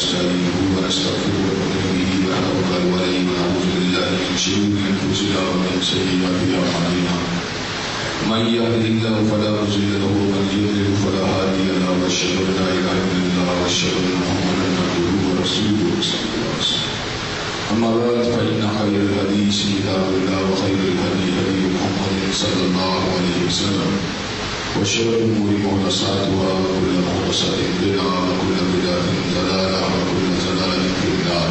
ونستعينه ونستغفره ونؤمن به ونتوكل عليه ونعوذ بالله من شرور أنفسنا ومن سيئات أعمالنا من يهده الله فلا مضل له ومن يضلل فلا هادي له وأشهد أن لا إله إلا الله وأشهد أن محمدا عبده ورسوله صلى الله عليه وسلم أما بعد فإن خير الحديث كتاب الله وخير الهدي هدي محمد صلى الله عليه وسلم وشر الأمور محدثاتها وكل محدثة بدعة وكل بدعة ضلالة وكل ضلالة في النار.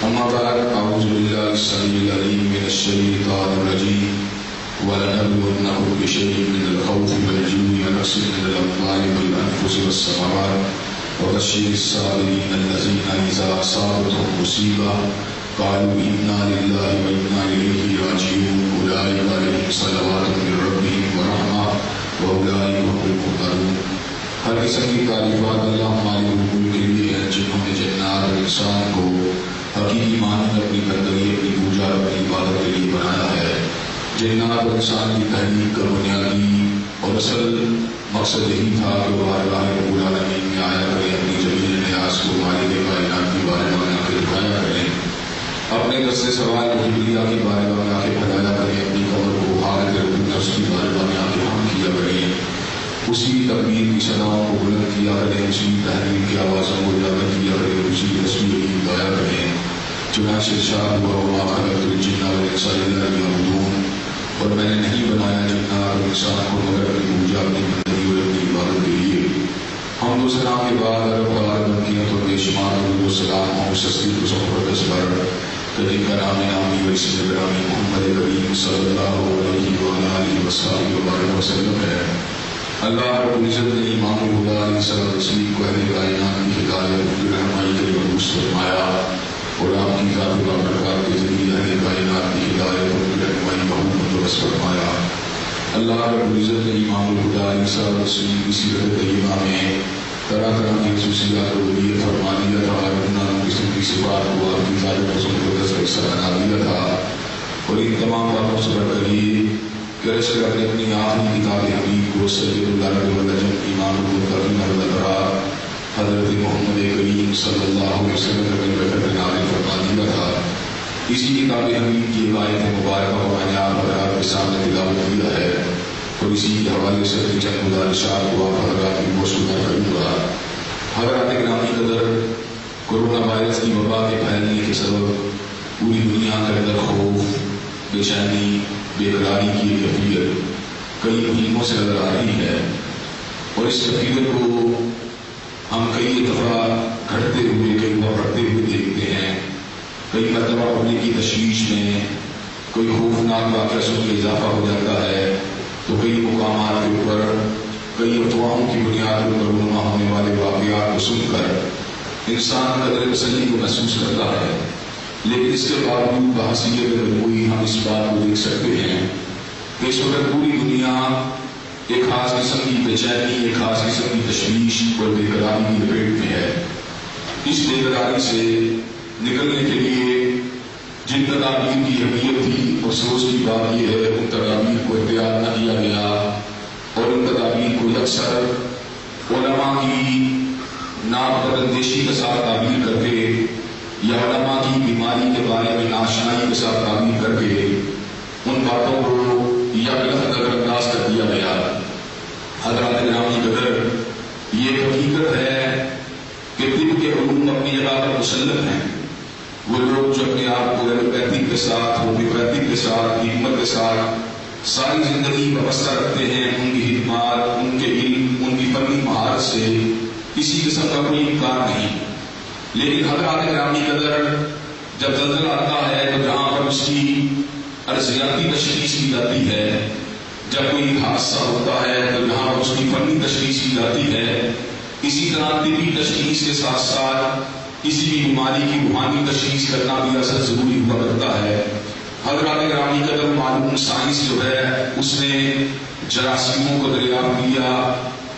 أما بعد أعوذ بالله السميع العليم من الشيطان الرجيم ولنبلونكم بشيء من الخوف والجوع ونقص من الأموال والأنفس والثمرات وبشر الصابرين الذين إذا أصابتهم مصيبة قالوا إنا لله وإنا إليه راجعون أولئك عليهم صلوات من ربهم ورحمة وأولئك هم المهتدون. ہر قسم کی تعریفات اللہ ہمارے حکم کے لیے ہیں جنہوں نے جنات اور انسان کو حقیقی معنی میں اپنی بندگی اپنی پوجا اور اپنی عبادت کے لیے بنایا ہے. جنات اور انسان کی تحریک کا بنیادی اور اصل مقصد یہی تھا کہ وہ بارگاہ رب العالمین میں آیا کریں اپنی جلیل نیاز کو مالک کائنات کی بارگاہ میں آ کے دکھایا کریں اپنے دس سے سوال مجبوریہ کی بارگاہ میں آ کے پھیلایا کریں اپنی قبر کو حالت رب نفس کی بارگاہ میں آ کے ہم کیا کریں اسی تکبیر کی صداؤں کو بلند کیا کریں اسی تحریر کی آوازوں کو اجاگر کیا کریں اسی تصویر کی گایا کریں. چنانچہ ارشاد ہوا وما خلقت الجن والانس الا ليعبدون اور میں نے نہیں بنایا جنات اور انسان کو مگر اپنی پوجا اپنی بندگی اور اپنی عبادت کے لیے. ہم دو سلام کے بعد عرب کی تو بے شمار درود و سلام ہوں صدیق و صحبت پر کریم کرام نامی و اسم گرامی محمد کریم صلی اللہ علیہ وآلہ وسلم وسلم ہے. اللہ رب العزت نے امام الہدیٰ علیہ السلام رسول کو اہل کائنات کی ہدایت کی رہنمائی کے لیے مبعوث فرمایا اور آپ کی ذات و برکات کے ذریعے اہل کائنات کی ہدایت اور رہنمائی بہت مندرست فرمایا. اللہ رب العزت نے امام الہدیٰ علیہ السلام رسول کی سیرت طیبہ میں طرح طرح کی خصوصیات کو ودیت فرما دیا تھا اور نام قسم کی صفات کو آپ کی ذات رسول کو کا حصہ بنا دیا تھا. اور ان تمام باتوں سے بڑھ کر یہ کہ رسول نے اپنی آخری کتاب حبیب کو سید اللہ والنجم امام المتقین والابرار حضرت محمد کریم صلی اللہ علیہ وسلم کے نازل فرما دیا تھا. اسی کتاب حبیب کی ایک آیت مبارکہ کو میں نے آپ حضرات کے سامنے تلاوت کیا ہے اور اسی کے حوالے سے چند گزارشات کو آپ حضرات کی موصول کروں گا. حضرات گرامی قدر کورونا وائرس کی وبا کے پھیلنے کے سبب پوری دنیا کے اندر خوف بے چینی بے قراری کی کیفیت کئی مہینوں سے نظر آ رہی ہے اور اس کیفیت کو ہم کئی دفعہ گھٹتے ہوئے کئی دفعہ بڑھتے ہوئے دیکھتے ہیں. کئی مرتبہ پبلک کی تشویش میں کوئی خوفناک واقعہ سن کے اضافہ ہو جاتا ہے تو کئی مقامات کے اوپر کئی افواہوں کی بنیاد پر رونما ہونے والے واقعات کو سن کر انسان قدر تسلی کو محسوس کرتا ہے. لیکن اس کے باوجود بحثیت مجموعی ہم اس بات کو دیکھ سکتے ہیں کہ اس وقت پوری دنیا ایک خاص قسم کی بے چینی ایک خاص قسم کی تشویش اور بے قراری کی لپیٹ میں ہے. اس بے قراری سے نکلنے کے لیے جن تدابیر کی اہمیت تھی افسوس کی بات یہ ہے ان تدابیر کو اختیار نہ کیا گیا اور ان تدابیر کو اکثر علماء کی ناپردیشی کے ساتھ تعبیر کر کے یا علماء کی بیماری کے بارے میں ناشنائی کے ساتھ تعبیر کر کے ان باتوں کو یا نظر انداز کر دیا گیا. حضرات گرامی قدر یہ حقیقت ہے کہ طب کے علوم اپنی جگہ پر مسلط ہیں. وہ لوگ جو اپنے آپ کو ایلوپیتھک کے ساتھ ہومیوپیتھک کے ساتھ حکمت کے ساتھ ساری زندگی وابستہ رکھتے ہیں ان کی خدمات ان کے علم ان کی فنی مہارت سے کسی قسم کا کوئی انکار نہیں. لیکن حضرات گرامی قدر جب زلزلہ آتا ہے تو جہاں پر اس کی ارضیاتی تشخیص کی جاتی ہے جب کوئی حادثہ ہوتا ہے تو جہاں پر اس کی فنی تشخیص کی جاتی ہے اسی طرح طبی تشخیص کے ساتھ ساتھ کسی بھی بیماری کی روحانی تشخیص کرنا بھی اصل ضروری ہوا کرتا ہے. حضرات گرامی قدر معلوم سائنس جو ہے اس نے جراثیموں کو دریافت کیا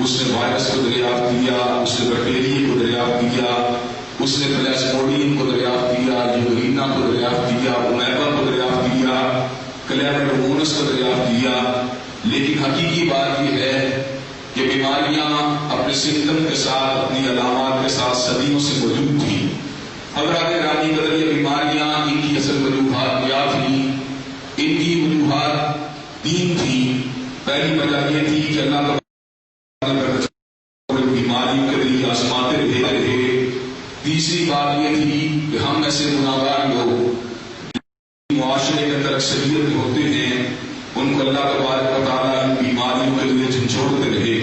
اس نے وائرس کو دریافت کیا اس نے بیکٹیریا کو دریافت کیا اس نے پلاسموڈیم کو دریافت کیا یورینا کو دریافت کیا اومیبا کو دریافت کیا کلیبرڈومونس کو دریافت کیا. لیکن حقیقی بات یہ ہے یہ بیماریاں اپنے سمٹم کے ساتھ، اپنی علامات کے ساتھ صدیوں سے موجود تھیں۔ حضرات گرامی قدر، یہ بیماریاں ان کی اصل وجوہات کیا تھیں؟ ان کی وجوہات تین تھیں۔ پہلی وجہ یہ تھی کہ اللہ تعالیٰ بیماریوں کے ذریعے آزماتے رہے۔ تیسری بات یہ تھی کہ ہم ایسے گناہگار لوگ معاشرے کے اندر اکثریت میں ہوتے ہیں، ان کو اللہ تبارک و تعالیٰ ان بیماریوں کے لیے جھنجھوڑتے رہے۔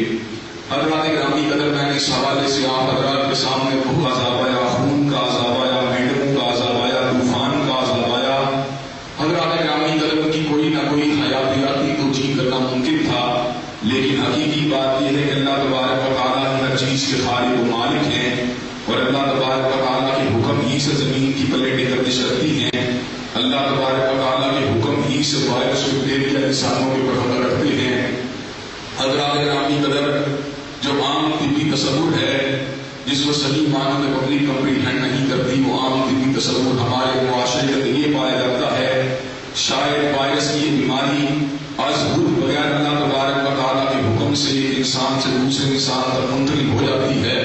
حضرات گرامی قدر، میں نے اس حوالے سے آپ حضرات کے سامنے بہت عذاب آیا، خون کا عذاب آیا، مینڈکوں کا عذاب آیا، طوفان کا عذاب آیا۔ حضرات گرامی قدر، کی کوئی نہ کوئی حیاتیاتی توجیہ کرنا ممکن تھا، لیکن حقیقی بات یہ ہے کہ اللہ تبارک و تعالیٰ ہر چیز کے خالق و مالک ہیں، اور اللہ تبارک و تعالیٰ کے حکم ہی سے زمین کی پلیٹیں گردش کرتی ہیں۔ اللہ تبارک و تعالیٰ کے حکم ہی سے وائرس بیکٹیریا انسانوں کے اوپر حملہ کرتے ہیں۔ حضرات گرامی قدر، جو عام طبی تصور ہے جس کو صحیح معنوں میں پبلک کمپریہینڈ نہیں کرتی، وہ عام طبی تصور ہمارے معاشرے کے اندر یہ پایا جاتا ہے شاید وائرس کی یہ بیماری از خود بغیر اللہ تبارک و تعالیٰ کے حکم سے ایک انسان سے دوسرے انسان تک منتقل ہو جاتی ہے۔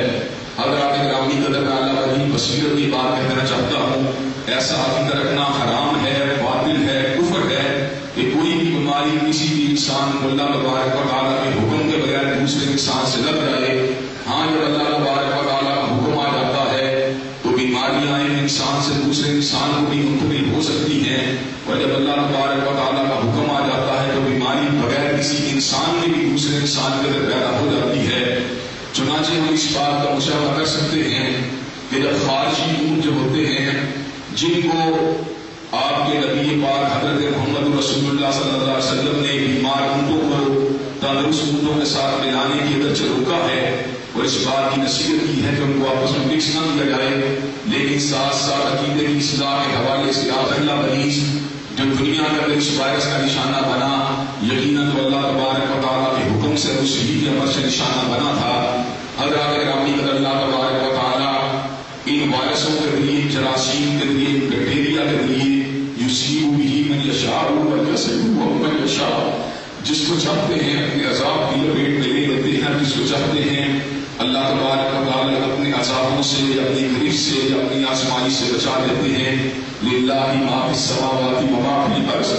حضرات گرامی قدر، میں اللہ کی بصیرت کی بات کہنا چاہتا ہوں، ایسا عقیدہ رکھنا حرام ہے، باطل ہے، کفر ہے کہ کوئی بھی بیماری کسی بھی انسان کو اللہ تبارک و تعالیٰ کے حکم کے بغیر دوسرے انسان سے لگ جائے۔ ہاں، جب اللہ تبارک و تعالیٰ کا حکم آ جاتا ہے تو بیماریاں ایک انسان سے دوسرے انسان کو بھی منتقل ہو سکتی ہیں، اور جب اللہ تبارک و تعالیٰ کا حکم آ جاتا ہے تو بیماری بغیر کسی انسان کے بھی دوسرے انسان کے اندر پیدا ہو جاتی ہے۔ چنانچہ ہم اس بات کا مشاہدہ کر سکتے ہیں کہ جب خارجی امور جو ہوتے ہیں جن کو آپ کے نبی پاک حضرت محمد رسول اللہ صلی اللہ علیہ وسلم نے بیمار اونٹوں کو تندرست اونٹوں کے ساتھ ملانے کی اگرچہ روکا ہے اور اس بات کی نصیحت کی ہے کہ ان کو آپس میں مکس نہ کیا جائے، لیکن ساتھ ساتھ عقیدے کی اصلاح کے حوالے سے پہلا مریض جو دنیا کے اندر اس وائرس کا نشانہ بنا، یقیناً تو اللہ تبارک و تعالیٰ کے حکم سے اس ہی کے عمل سے نشانہ بنا تھا۔ حضرات گرامی قدر، اللہ تبارک و تعالیٰ ان وائرسوں کے ذریعے، جراثیم کے ذریعے، بیکٹیریا کے ذریعے یصیب بہ من یشاء ویصرف عنہ من یشاء، جس کو چاہتے ہیں اپنے عذاب کی لپیٹ میں لے لیتے ہیں، جس کو چاہتے ہیں اللہ تبارک و تعالیٰ اپنے عذابوں سے یا اپنی گرفت سے یا اپنی آزمائش سے بچا دیتے ہیں۔ للہ ما فی السماوات و ما فی الارض،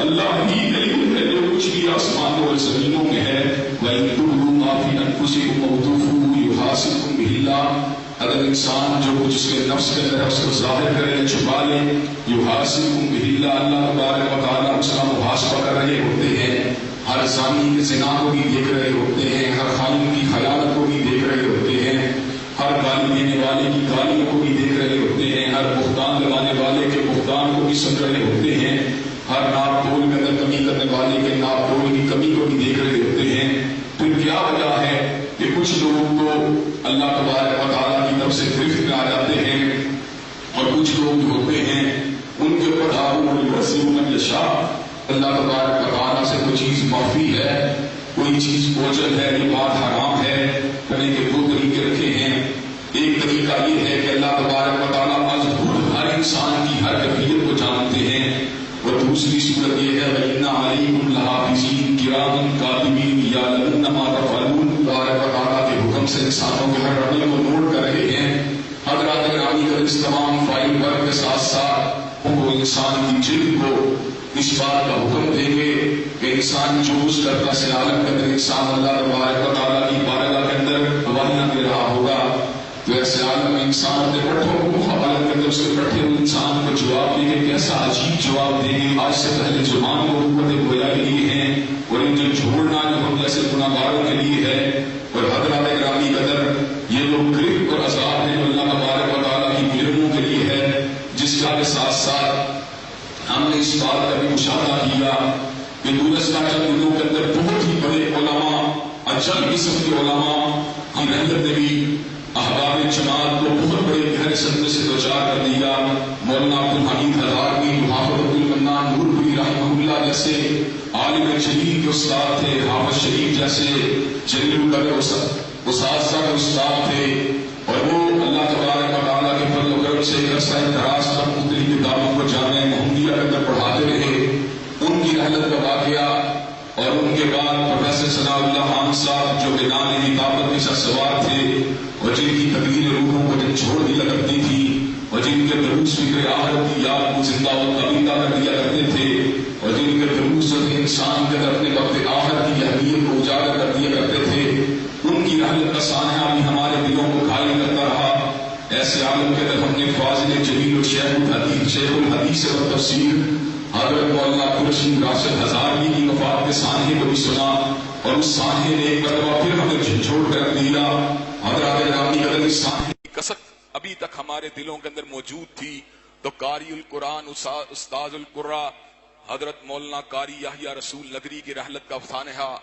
اللہ ہی علیم ہے جو کچھ بھی آسمانوں اور زمینوں میں ہے۔ وَإِن تُبْدُوا مَا فِي أَنفُسِكُمْ أَوْ تُخْفُوهُ يُحَاسِبْكُم بِهِ اللَّهُ، اگر انسان جو کچھ اس کے نفس کے اندر اس کو ظاہر کرے یا چھپا لے، يُحَاسِبْكُم بِهِ اللَّهُ، اللہ تبارک و تعالیٰ اس کا محاسبہ کر رہے ہوتے ہیں۔ ہر زانی کے زنا کو بھی دیکھ رہے ہوتے ہیں، ہر خائن کی خیانت کو بھی دیکھ رہے ہوتے ہیں، ہر گالی دینے والے کی گالیوں کو بھی دیکھ رہے ہوتے ہیں، ہر بہتان لگانے والے کے بہتان کو بھی سن رہے ہوتے ہیں، ہر ناپ تول کے اندر کمی کرنے والے کے ناپ تول کی کمی کو بھی دیکھ رہے ہوتے ہیں۔ پھر کیا وجہ ہے کہ کچھ لوگ تو اللہ تبارک و تعالیٰ کی طرف سے گرفت میں آ جاتے ہیں اور کچھ لوگ جو ہوتے ہیں ان کے اوپر من یشاء، اللہ تبارک و تعالیٰ سے کوئی چیز معافی ہے، کوئی چیز اوجل ہے، یہ بات حرام ہے، کرنے کے دو طریقے رکھے ہیں۔ ایک طریقہ یہ ہے کہ اللہ تبارک و تعالیٰ از خود ہر انسان کی ہر کیفیت کو جانتے ہیں، اور دوسری صورت یہ ہے وَإِنَّ عَلَيْكُمْ لَحَافِظِينَ كِرَامًا كَاتِبِينَ يَعْلَمُونَ مَا تَفْعَلُونَ، تبارک و تعالیٰ کے حکم سے انسانوں کے ہر عمل کو نوٹ کر رہے ہیں۔ حضرات گرامی کا اس تمام فائل ورک کے ساتھ ساتھ وہ انسان کی جلد کو اس بات کا حکم دیں گے کہ انسان جو اس کرتا سے عالم کے اندر انسان اللہ تبارک و تعالیٰ کی بارگاہ کے اندر گواہیاں دے رہا ہوگا، تو ایسے عالم میں انسان اپنے پٹھوں کو عالم کے اندر اس کے پٹھے ہوئے انسان کو جواب دیں گے، کیسا عجیب جواب دیں گے۔ آج سے پہلے زبان کو قوت گویا کے لیے ہیں اور ان جو چھوڑنا جو ہم جیسے گناہگاروں کے لیے ہے۔ اور حضرات گرامی قدر، یہ لوگ گرفت اور عذاب ہے جو اللہ تبارک و تعالیٰ کی مجرموں کے لیے ہے، جس کا کے ساتھ ساتھ ہم نے اس بات کا بھی مشاہدہ کیا کہ گزشتہ چند دنوں کے اندر بہت ہی بڑے علماء، اجل قسم کے علماء ہم حضرت نبی احباب جماعت کو بہت بڑے گہرے صدمے سے دوچار کر دیا۔ مولانا عبدالحمید ہزاروی، حافظ عبدالمنان نورپوری رحمہ اللہ جیسے عالم جلیل کے استاد تھے، حافظ شریف جیسے جلیل القدر اساتذہ کے استاد تھے، اور وہ اللہ تبارک و تعالیٰ کے فضل و کرم سے عرصہ دراز تک مختلف کتابوں کو جامعہ محمدیہ کے اندر پڑھاتے رہے۔ ان کی رحلت کا واقعہ اور ان کے بعد پروفیسر ثناء اللہ خان صاحب جو میدان رقابت کے ساتھ سوار تھے اور جن کی تقریر روحوں کو جن چھوڑ دیا کرتی تھی اور جن کے دروس فکر آخرت کی یاد کو زندہ و قبیلہ کر دیا کرتے تھے اور جن کے دروس انسان کے اپنے وقت آخرت کی اہمیت کو اجاگر کر دیا کرتے تھے، ان کی رحلت کا سانحہ بھی ہمارے دلوں کو گھائل کرتا رہا۔ ایسے عالم کے اندر ہم نے فاضل جلیل شیخ الحدیث و تفسیر حضرت مولانا عبدالرشید راشد ہزاروی کی وفات کے سانحے کو بھی سنا، اور اس سانحے نے ایک مرتبہ پھر ہمیں جھنجھوڑ کر دیا۔ حضرات گرامی قدر اس سانحے کی کثرت ابھی تک ہمارے دلوں کے اندر موجود تھی، تو قاری القرآن استاذ القرآن حضرت مولانا قاری یحییٰ رسول نگری کی رحلت کا سانحہ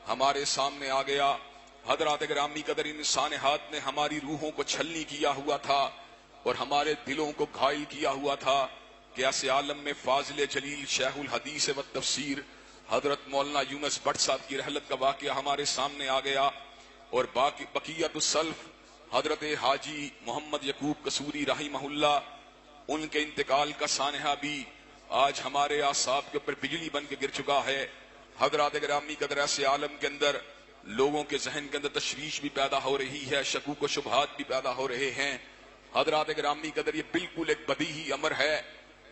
ہمارے سامنے آ گیا۔ حضرات گرامی قدر ان سانحات نے ہماری روحوں کو چھلنی کیا ہوا تھا اور ہمارے دلوں کو گھائل کیا ہوا تھا کہ ایسے عالم میں فاضل جلیل شیخ الحدیث و تفسیر حضرت مولانا یونس بٹ صاحب کی رحلت کا واقعہ ہمارے سامنے آ گیا، اور بقیت السلف حضرت حاجی محمد یعقوب قصوری رحمہ اللہ، ان کے انتقال کا سانحہ بھی آج ہمارے اعصاب کے اوپر بجلی بن کے گر چکا ہے۔ حضرات گرامی قدر ایسے عالم کے اندر لوگوں کے ذہن کے اندر تشویش بھی پیدا ہو رہی ہے، شکوک و شبہات بھی پیدا ہو رہے ہیں۔ حضرات گرامی قدر یہ بالکل ایک بدیہی امر ہے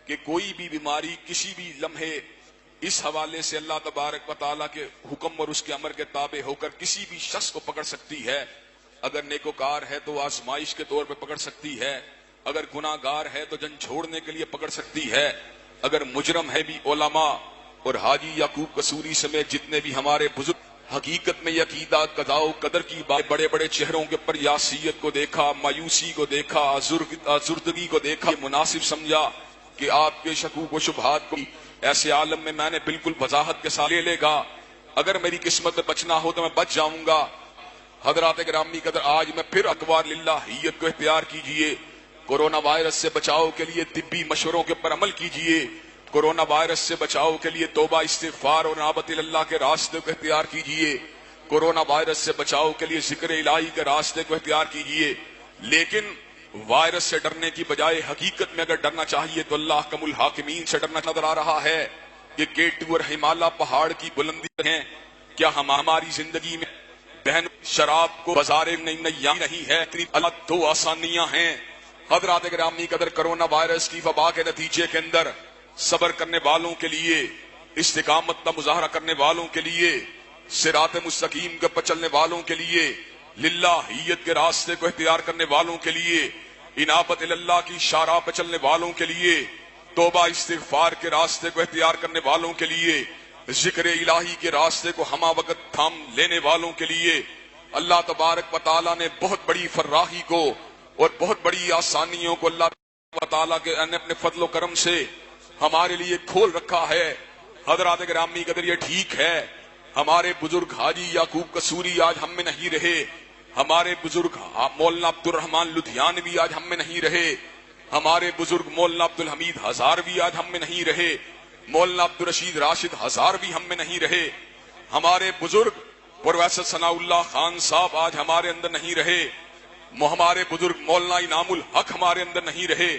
کہ کوئی بھی بیماری کسی بھی لمحے اس حوالے سے اللہ تبارک و تعالیٰ کے حکم اور اس کے امر کے تابع ہو کر کسی بھی شخص کو پکڑ سکتی ہے۔ اگر نیکوکار ہے تو آزمائش کے طور پہ پکڑ سکتی ہے، اگر گناہ گار ہے تو جن چھوڑنے کے لیے پکڑ سکتی ہے، اگر مجرم ہے بھی علماء اور حاجی یعقوب قصوری سمیت جتنے بھی ہمارے بزرگ حقیقت میں یہ عقیدہ قضاء و قدر کی بات، بڑے بڑے چہروں کے اوپر یاسیت کو دیکھا، مایوسی کو دیکھا، آزردگی کو دیکھا، مناسب سمجھا کہ آپ کے شکوک و شبہات کو ایسے عالم میں نے بالکل وضاحت کے ساتھ لے گا۔ اگر میری قسمت میں بچنا ہو تو میں بچ جاؤں گا۔ حضرات گرامی قدر آج میں پھر اقوال للہیت کو اختیار کیجئے، کورونا وائرس سے بچاؤ کے لیے طبی مشوروں کے پر عمل کیجئے، کورونا وائرس سے بچاؤ کے لیے توبہ استغفار اور انابت اللہ کے راستے کو اختیار کیجئے، کورونا وائرس سے بچاؤ کے لیے ذکر الہی کے راستے کو اختیار کیجئے۔ لیکن وائرس سے ڈرنے کی بجائے حقیقت میں اگر ڈرنا چاہیے تو اللہ کم الحاکمین سے ڈرنا نظر آ رہا ہے۔ یہ K2 اور ہمالیہ پہاڑ کی بلندی ہیں، کیا ہماری زندگی میں بہن شراب کو بازار نہیں ہے؟ اللہ دو آسانیاں ہیں۔ حضرات گرامی قدر کرونا وائرس کی وبا کے نتیجے کے اندر صبر کرنے والوں کے لیے، استقامت کا مظاہرہ کرنے والوں کے لیے، صراط مستقیم کے پر چلنے والوں کے لیے، للہیت کے راستے کو اختیار کرنے والوں کے لیے، انابت اللہ کی شارع پر چلنے والوں کے لیے، توبہ استغفار کے راستے کو اختیار کرنے والوں کے لیے، ذکر الہی کے راستے کو ہمہ وقت تھام لینے والوں کے لیے اللہ تبارک و تعالیٰ نے بہت بڑی فراخی کو اور بہت بڑی آسانیوں کو اللہ و تعالیٰ کے اپنے فضل و کرم سے ہمارے لیے کھول رکھا ہے۔ حضرات گرامی قدر یہ ٹھیک ہے ہمارے بزرگ حاجی یعقوب قصوری آج ہم میں نہیں رہے، ہمارے بزرگ مولانا عبدالرحمن لدھیانوی آج ہم میں نہیں رہے، ہمارے بزرگ مولانا عبدالحمید ہزاروی آج ہم میں نہیں رہے، مولانا عبدالرشید راشد ہزاروی ہم میں نہیں رہے، ہمارے بزرگ پروفیسر ثناء اللہ خان صاحب آج ہمارے اندر نہیں رہے، ہمارے بزرگ مولانا انعام الحق ہمارے اندر نہیں رہے۔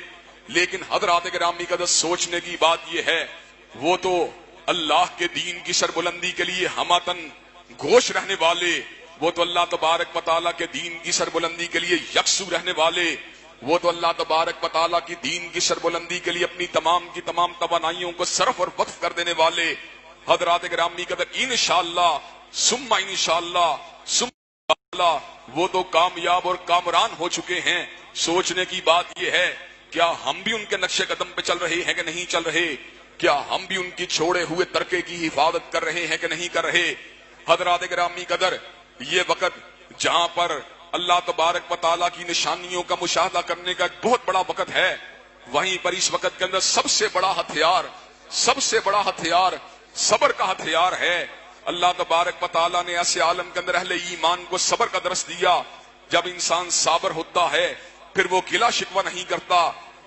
لیکن حضرات گرامی قدر سوچنے کی بات یہ ہے وہ تو اللہ کے دین کی سربلندی کے لیے ہماتن گوش رہنے والے، وہ تو اللہ تبارک و تعالیٰ کے دین کی سربلندی کے لیے یکسو رہنے والے، وہ تو اللہ تبارک و تعالیٰ کی دین کی سربلندی کے لیے اپنی تمام کی تمام توانائیوں کو صرف اور وقف کر دینے والے۔ حضرات گرامی قدر انشاءاللہ ثم انشاءاللہ ثم انشاءاللہ وہ تو کامیاب اور کامران ہو چکے ہیں۔ سوچنے کی بات یہ ہے کیا ہم بھی ان کے نقش قدم پہ چل رہے ہیں کہ نہیں چل رہے؟ کیا ہم بھی ان کی چھوڑے ہوئے ترکے کی حفاظت کر رہے ہیں کہ نہیں کر رہے؟ حضرات گرامی قدر یہ وقت جہاں پر اللہ تبارک و تعالیٰ کی نشانیوں کا مشاہدہ کرنے کا ایک بہت بڑا وقت ہے، وہیں پر اس وقت کے اندر سب سے بڑا ہتھیار صبر کا ہتھیار ہے۔ اللہ تبارک و تعالیٰ نے ایسے عالم کے اندر اہل ایمان کو صبر کا درس دیا۔ جب انسان صابر ہوتا ہے پھر وہ گلہ شکوہ نہیں کرتا،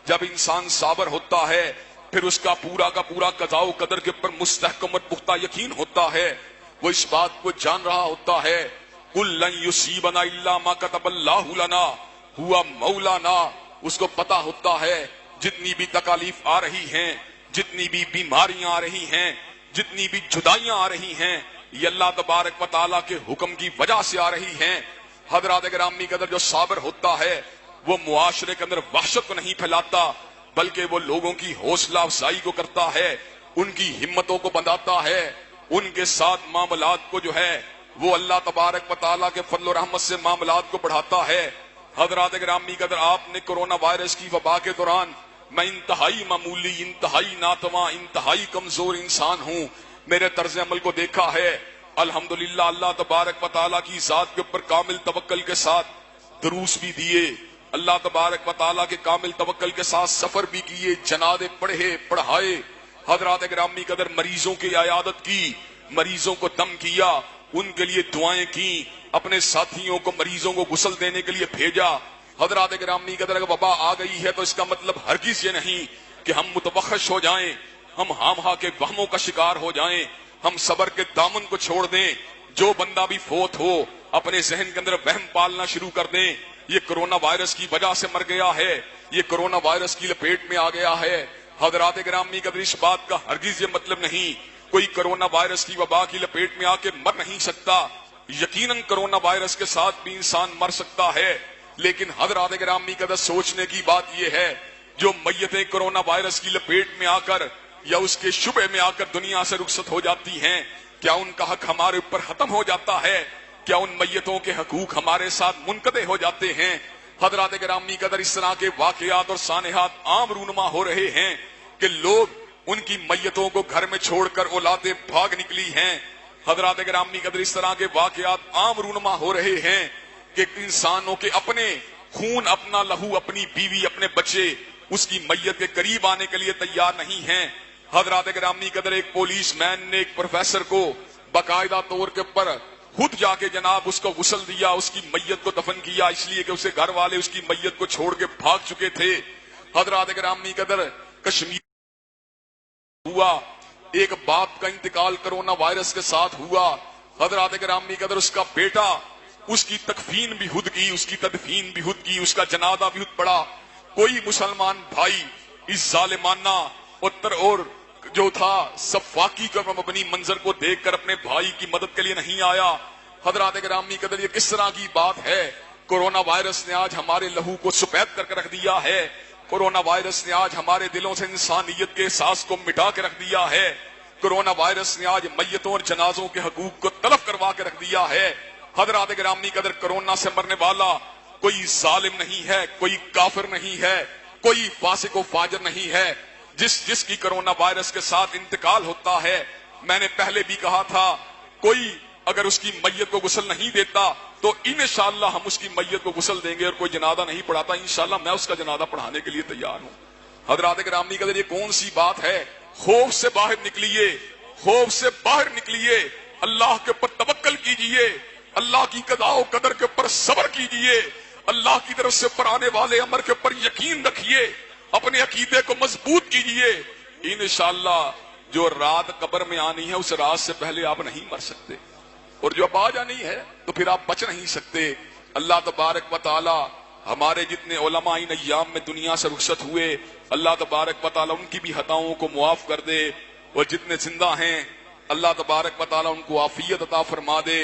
جب انسان صابر ہوتا ہے پھر اس کا پورا قضاء و قدر کے اوپر مستحکم اور پختہ یقین ہوتا ہے، وہ اس بات کو جان رہا ہوتا ہے قُل لَن يُصِيبَنَا إِلَّا مَا كَتَبَ اللَّهُ لَنَا هُوَ مَوْلَانَا۔ اس کو پتا ہوتا ہے جتنی بھی تکالیف آ رہی ہیں، جتنی بھی بیماریاں آ رہی ہیں، جتنی بھی جدائیاں آ رہی ہیں، یہ اللہ تبارک و تعالیٰ کے حکم کی وجہ سے آ رہی ہیں۔ حضرات گرامی قدر، جو صابر ہوتا ہے وہ معاشرے کے اندر وحشت کو نہیں پھیلاتا، بلکہ وہ لوگوں کی حوصلہ افزائی کو کرتا ہے، ان کی ہمتوں کو بندھاتا ہے، ان کے ساتھ معاملات کو جو ہے وہ اللہ تبارک و تعالیٰ کے فضل و رحمت سے معاملات کو بڑھاتا ہے۔ حضرات گرامی قدر، آپ نے کرونا وائرس کی وبا کے دوران، میں انتہائی معمولی، انتہائی ناتواں، انتہائی کمزور انسان ہوں، میرے طرز عمل کو دیکھا ہے۔ الحمدللہ اللہ تبارک و تعالیٰ کی ذات کے اوپر کامل توکل کے ساتھ دروس بھی دیے، اللہ تبارک و تعالیٰ کے کامل توکل کے ساتھ سفر بھی کیے، جنازے پڑھے پڑھائے، حضرات گرامی قدر مریضوں کی عیادت کی، مریضوں کو دم کیا، ان کے لیے دعائیں کی، اپنے ساتھیوں کو مریضوں کو غسل دینے کے لیے بھیجا۔ حضرات گرامی قدر، اگر وبا آ گئی ہے تو اس کا مطلب ہرگز یہ نہیں کہ ہم متوحش ہو جائیں، ہم ہاں کے وہموں کا شکار ہو جائیں، ہم صبر کے دامن کو چھوڑ دیں۔ جو بندہ بھی فوت ہو اپنے ذہن کے اندر وہم پالنا شروع کر دیں، یہ کرونا وائرس کی وجہ سے مر گیا ہے، یہ کرونا وائرس کی لپیٹ میں آ گیا ہے۔ حضرات گرامی قدر، اس بات کا ہرگز یہ مطلب نہیں کوئی کرونا وائرس کی وبا کی لپیٹ میں آ کے مر نہیں سکتا۔ یقیناً کرونا وائرس کے ساتھ بھی انسان مر سکتا ہے، لیکن حضرات گرامی قدر سوچنے کی بات یہ ہے، جو میتیں کرونا وائرس کی لپیٹ میں آ کر یا اس کے شبہ میں آ کر دنیا سے رخصت ہو جاتی ہیں، کیا ان کا حق ہمارے اوپر ختم ہو جاتا ہے؟ کیا ان میتوں کے حقوق ہمارے ساتھ منقطع ہو جاتے ہیں؟ حضرات گرامی قدر، اس طرح کے واقعات اور سانحات عام رونما ہو رہے ہیں کہ لوگ ان کی میتوں کو گھر میں چھوڑ کر اولادیں بھاگ نکلی ہیں۔ حضرات گرامی قدر، اس طرح کے واقعات عام رونما ہو رہے ہیں کہ انسانوں کے اپنے خون، اپنا لہو، اپنی بیوی، اپنے بچے اس کی میت کے قریب آنے کے لیے تیار نہیں ہیں۔ حضرات گرامی قدر، ایک پولیس مین نے ایک پروفیسر کو باقاعدہ طور کے پر خود جا کے جناب اس کو غسل دیا، اس کی میت کو دفن کیا، اس لیے کہ اسے گھر والے اس کی میت کو چھوڑ کے بھاگ چکے تھے۔ حضرات گرامی قدر، کشمیر ہوا ایک باپ کا انتقال کرونا وائرس کے ساتھ ہوا۔ حضرات گرامی قدر، اس کا بیٹا، اس کی تکفین بھی خود کی، اس کی تدفین بھی خود کی، اس کا جنازہ بھی خود پڑا۔ کوئی مسلمان بھائی اس ظالمانہ اور جو تھا سفاکی کا مبنی منظر کو دیکھ کر اپنے بھائی کی مدد کے لیے نہیں آیا۔ حضرات گرامی قدر، یہ کس طرح کی بات ہے؟ کرونا وائرس نے آج ہمارے لہو کو سفید کر کے رکھ دیا ہے، کرونا وائرس نے آج ہمارے دلوں سے انسانیت کے احساس کو مٹا کے رکھ دیا ہے، کرونا وائرس نے آج میتوں اور جنازوں کے حقوق کو تلف کروا کے رکھ دیا ہے۔ حضرات گرامی قدر، کرونا سے مرنے والا کوئی ظالم نہیں ہے، کوئی کافر نہیں ہے، کوئی فاسق و فاجر نہیں ہے۔ جس کی کرونا وائرس کے ساتھ انتقال ہوتا ہے، میں نے پہلے بھی کہا تھا، کوئی اگر اس کی میت کو غسل نہیں دیتا تو انشاءاللہ ہم اس کی میت کو غسل دیں گے، اور کوئی جنازہ نہیں پڑھاتا انشاءاللہ میں اس کا جنازہ پڑھانے کے لیے تیار ہوں۔ حضرات گرامی قدر، یہ کون سی بات ہے؟ خوف سے باہر نکلیے، خوف سے باہر نکلیے، اللہ کے اوپر توکل کیجئے، اللہ کی قضاء و قدر کے اوپر صبر کیجئے، اللہ کی طرف سے پر آنے والے امر کے اوپر یقین رکھیے، اپنے عقیدے کو مضبوط کیجئے۔ انشاءاللہ جو رات قبر میں آنی ہے اس رات سے پہلے آپ نہیں مر سکتے، اور جو اب آ جانی ہے تو پھر آپ بچ نہیں سکتے۔ اللہ تبارک و تعالی ہمارے جتنے علماء ان ایام میں دنیا سے رخصت ہوئے، اللہ تبارک و تعالی ان کی بھی خطاؤں کو معاف کر دے، اور جتنے زندہ ہیں اللہ تبارک و تعالی ان کو عافیت عطا فرما دے،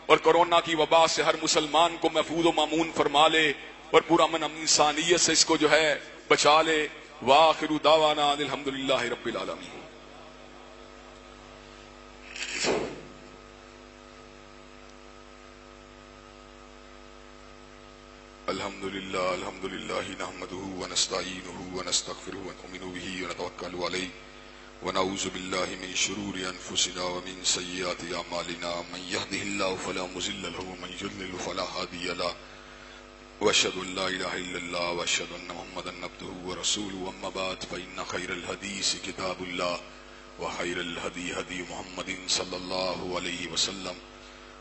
اور کرونا کی وبا سے ہر مسلمان کو محفوظ و مامون فرما لے، اور پورا من انسانیت سے اس کو جو ہے بچا لے۔ وآخر دعوانا الحمدللہ رب العالمین۔ الحمدللہ نحمده ونستعینه ونستغفره ونؤمن به ونتوکل علیہ ونعوذ باللہ من شرور انفسنا ومن سیئات اعمالنا، من یهده اللہ فلا مضل له ومن یضلل فلا ہادی له، واشهد ان لا الہ الا اللہ واشهد ان محمدا عبده ورسوله، اما بعد فإن خیر الحدیث کتاب اللہ وخیر الہدی ہدی محمد صلی اللہ علیہ وسلم،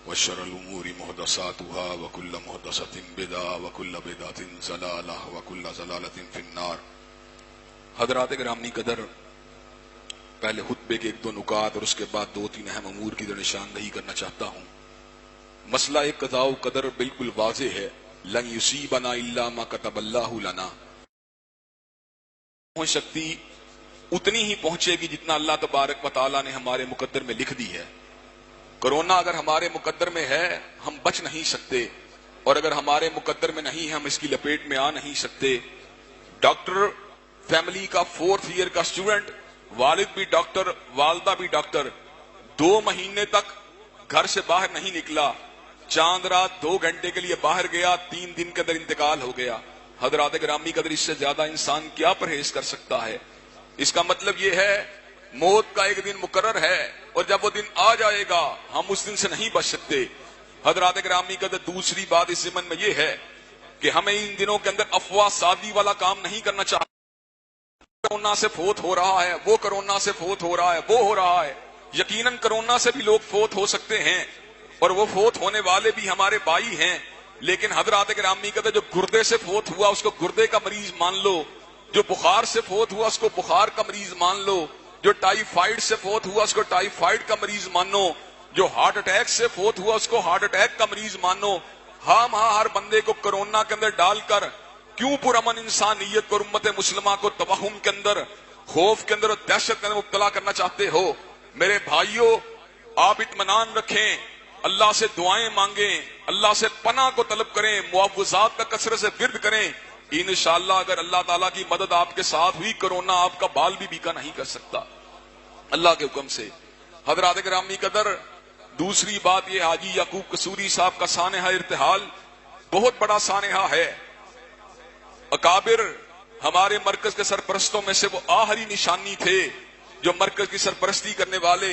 وشر الامور محدثاتها وكل محدثة بدعة وكل بدعة ضلالة وكل ضلالة في النار۔ حضرات گرامی قدر، پہلے خطبے کے ایک دو نکات اور اس کے بعد دو تین اہم امور کی نشاندہی کرنا چاہتا ہوں۔ مسئلہ قضاء و قدر بالکل واضح ہے، لن یصیبنا الا ما كتب اللہ لنا، پہنچ سکتی اتنی ہی پہنچے گی جتنا اللہ تبارک و تعالی نے ہمارے مقدر میں لکھ دی ہے۔ کورونا اگر ہمارے مقدر میں ہے ہم بچ نہیں سکتے، اور اگر ہمارے مقدر میں نہیں ہے ہم اس کی لپیٹ میں آ نہیں سکتے۔ ڈاکٹر فیملی کا 4th ایئر کا اسٹوڈنٹ، والد بھی ڈاکٹر والدہ بھی ڈاکٹر، 2 مہینے تک گھر سے باہر نہیں نکلا، چاند رات 2 گھنٹے کے لیے باہر گیا، 3 دن کے اندر انتقال ہو گیا۔ حضرات گرامی قدر، اس سے زیادہ انسان کیا پرہیز کر سکتا ہے؟ اس کا مطلب یہ ہے موت کا ایک دن مقرر ہے، اور جب وہ دن آ جائے گا ہم اس دن سے نہیں بچ سکتے۔ حضرات گرامی قدر، دوسری بات اس ضمن میں یہ ہے کہ ہمیں ان دنوں کے اندر افواہ سازی والا کام نہیں کرنا چاہیے۔ کرونا سے فوت ہو رہا ہے، وہ کرونا سے فوت ہو رہا ہے، وہ ہو رہا ہے۔ یقیناً کرونا سے بھی لوگ فوت ہو سکتے ہیں، اور وہ فوت ہونے والے بھی ہمارے بھائی ہیں، لیکن حضرات گرامی قدر، جو گردے سے فوت ہوا اس کو گردے کا مریض مان لو، جو بخار سے فوت ہوا اس کو بخار کا مریض مان لو، جو ٹائیفائیڈ سے فوت ہوا اس کو ٹائیفائیڈ کا مریض مانو، جو ہارٹ اٹیک سے فوت ہوا اس کو ہارٹ اٹیک کا مریض مانو۔ ہم ہر بندے کو کرونا کے اندر ڈال کر کیوں پرامن انسانیت کو اور امت مسلمہ کو توہم کے اندر، خوف کے اندر اور دہشت کے اندر مبتلا کرنا چاہتے ہو؟ میرے بھائیوں، آپ اطمینان رکھیں، اللہ سے دعائیں مانگیں، اللہ سے پناہ کو طلب کریں، معوذات کا کثرت سے ورد کریں۔ انشاءاللہ اگر اللہ تعالیٰ کی مدد آپ کے ساتھ ہوئی، کرونا آپ کا بال بھی بیکا نہیں کر سکتا اللہ کے حکم سے۔ حضرات گرامی قدر، دوسری بات یہ حاجی یعقوب قصوری صاحب کا سانحہ ارتحال بہت بڑا سانحہ ہے۔ اکابر ہمارے مرکز کے سرپرستوں میں سے وہ آخری نشانی تھے جو مرکز کی سرپرستی کرنے والے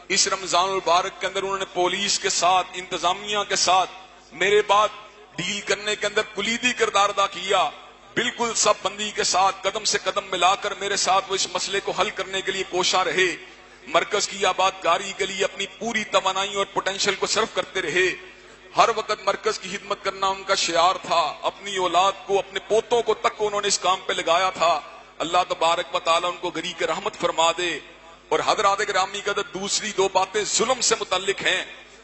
اس رمضان المبارک کے اندر انہوں نے پولیس کے ساتھ، انتظامیہ کے ساتھ میرے بعد ڈیل کرنے کے اندر کلیدی کردار ادا کیا۔ بالکل سب بندی کے ساتھ قدم سے قدم ملا کر میرے ساتھ وہ اس مسئلے کو حل کرنے کے لیے کوشاں رہے، مرکز کی آبادکاری کے لیے اپنی پوری توانائی اور پوٹینشل کو صرف کرتے رہے۔ ہر وقت مرکز کی خدمت کرنا ان کا شعار تھا، اپنی اولاد کو، اپنے پوتوں کو تک کو انہوں نے اس کام پہ لگایا تھا۔ اللہ تبارک و تعالیٰ ان کو گری کے رحمت فرما دے۔ اور حضرات گرامی قدر، دوسری 2 باتیں ظلم سے متعلق ہیں۔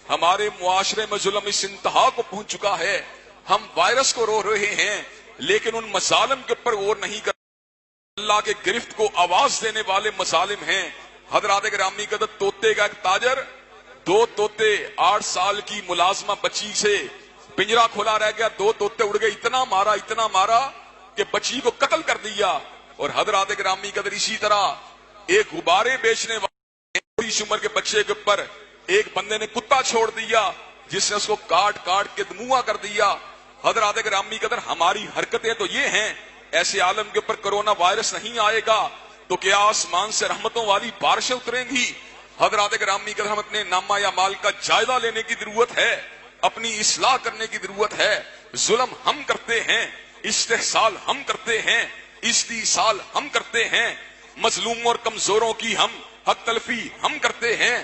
ہمارے معاشرے میں ظلم اس انتہا کو پہنچ چکا ہے، ہم وائرس کو رو رہے ہیں لیکن ان مظالم کے اوپر غور نہیں کر، اللہ کے گرفت کو آواز دینے والے مظالم ہیں۔ حضرات گرامی قدر، طوطے کا ایک تاجر، 2 طوطے 8 سال کی ملازمہ بچی سے پنجرا کھلا رہ گیا، 2 طوطے اڑ گئے، اتنا مارا کہ بچی کو قتل کر دیا۔ اور حضرات گرامی قدر، اسی طرح ایک غبارے بیچنے والے تھوڑی سی عمر کے بچے کے اوپر ایک بندے نے کتا چھوڑ دیا جس نے اس کو کاٹ کے دموا کر دیا۔ حضرات گرامی قدر، ہماری حرکتیں تو یہ ہیں، ایسے عالم کے اوپر کرونا وائرس نہیں آئے گا تو کیا آسمان سے رحمتوں والی بارشیں اتریں گی؟ حضرات گرامی قدر، ہم اپنے نامہ یا مال کا جائزہ لینے کی ضرورت ہے، اپنی اصلاح کرنے کی ضرورت ہے۔ ظلم ہم کرتے ہیں، استحصال ہم کرتے ہیں، استیصال ہم کرتے ہیں، مظلوموں اور کمزوروں کی ہم حق تلفی ہم کرتے ہیں،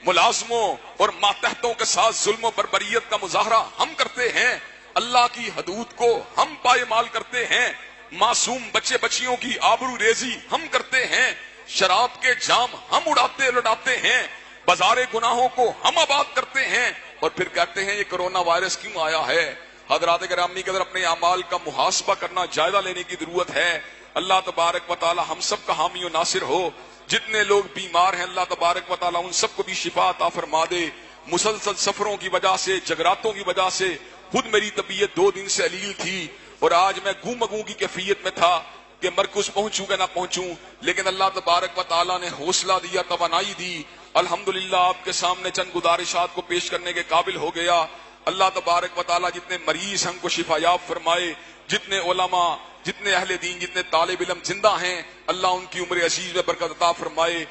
ملازموں اور ماتحتوں کے ساتھ ظلم و بربریت کا مظاہرہ ہم کرتے ہیں، اللہ کی حدود کو ہم پائمال کرتے ہیں، معصوم بچے بچیوں کی آبرو ریزی ہم کرتے ہیں، شراب کے جام ہم اڑاتے لٹاتے ہیں، بازار گناہوں کو ہم آباد کرتے ہیں، اور پھر کہتے ہیں یہ کرونا وائرس کیوں آیا ہے؟ حضرات گرامی قدر، اپنے اعمال کا محاسبہ کرنا، جائزہ لینے کی ضرورت ہے۔ اللہ تبارک و تعالی ہم سب کا حامی و ناصر ہو۔ جتنے لوگ بیمار ہیں اللہ تبارک و تعالی ان سب کو بھی شفا عطا فرما دے۔ مسلسل سفروں کی وجہ سے، جگراتوں کی وجہ سے خود میری طبیعت 2 دن سے علیل تھی، اور آج میں گوں مگوں کی کیفیت میں تھا کہ مرکز پہنچوں کہ نہ پہنچوں، لیکن اللہ تبارک و تعالی نے حوصلہ دیا، توانائی دی۔ الحمدللہ آپ کے سامنے چند گزارشات کو پیش کرنے کے قابل ہو گیا۔ اللہ تبارک و تعالی جتنے مریض ہم کو شفا یاب فرمائے، جتنے علماء، جتنے اہل دین، جتنے طالب علم زندہ ہیں، اللہ ان کی عمر عزیز میں برکت عطا فرمائے۔